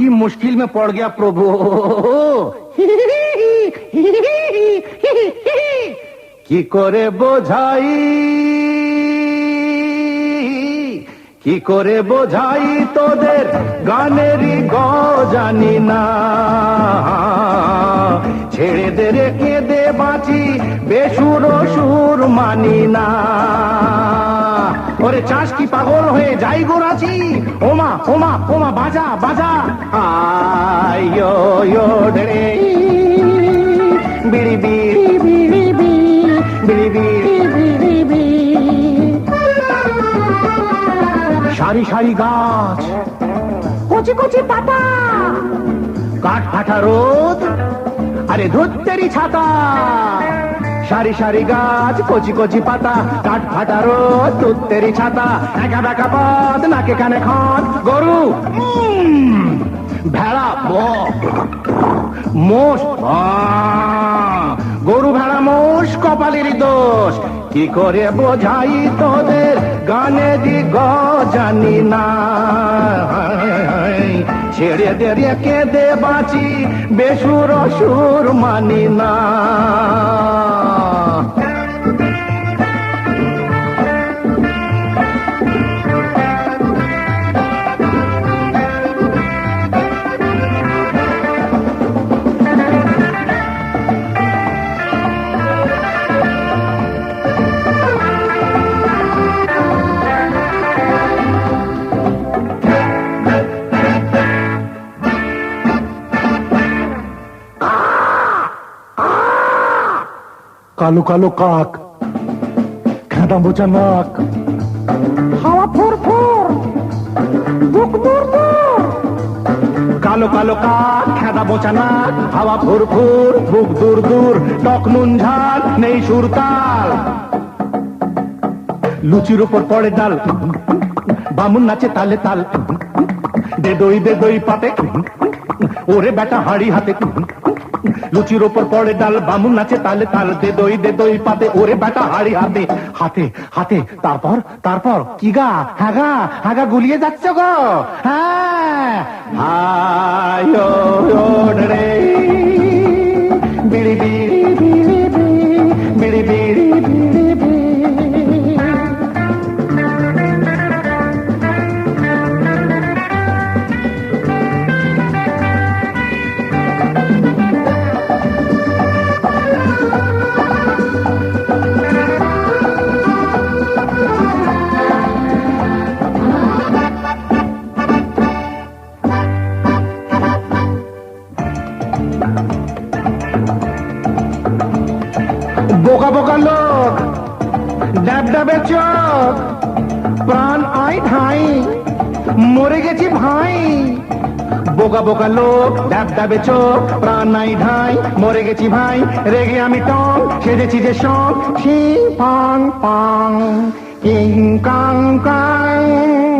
की मुश्किल में पड़ गया प्रभु। কি করে বোঝাই, কি করে বোঝাই তোদের গানেরই জানি না। ছেড়ে দে রেখে দে বাঁচি বেসুর সুর মানি না। ওরে চাষ কি পাগল হয়ে যাই গোরাচি, ওমা ওমা ওমা বাজা বাজা আয়ো রে বিড়ি বিড়ি বিড়ি বিড়ি বিড়ি বিড়ি বিড়ি। সারি সারি গাছ, কচি কচি পাতা, কাঠ ফাটা রোদ, আরে ধুত্তেরি ছাতা। সারি সারি গাছ, কচি কচি পাতা, কাঠ ফাটা রোদ, ধুত্তেরি ছাতা। একা বেকা পথ, নাকে কানে খত, গরু ভেড়া মোষ, গরু ভেড়া মোষ কপালেরই দোষ। কি করে বোঝাই তোদের গানে দিগ জানি না। ছেড়ে দে রেখে দে বাঁচি বেসুর সুর মানি না। কালো কালো কাক, খেদা বোচা নাক, হাওয়া ফোর ফোর, বুক দূর দূর। কালো কালো কাক, খেদা বোচা নাক, হাওয়া ফোর ফোর, বুক দূর দূর। টক নুন ঝাল নেই সুরতাল, লুচির উপর পড়ে ডাল, বামুন নাচে তালে তাল। দে দই পাতে, ওরে বেটা হাড়ি হাতে। লুচির ওপর পড়ে ডাল, বামুন নাচে তালে তাল। দে দই পাতে, ওরে বেটা হাড়ি হাতে হাতে হাতে। তারপর তারপর কি গা, হ্যাঁ গা গুলিয়ে যাচ্ছ গো। হ্যাঁ রে বিড়ি বিড়ি বিড়ি বিড়ি বিড়ি বিড়ি বিড়ি। বোকা বোকা লোক, ডাব ডাবে চোখ, প্রাণ আই ঠাই, মরে গেছি ভাই। বোকা বোকা লোক, ডাব ডাবে চোখ, প্রাণ নাই ঢাই, মরে গেছি ভাই। রেগে আমি টং, সেজেছি যে সং, শিং পাং পাং, কিং কাং কাং।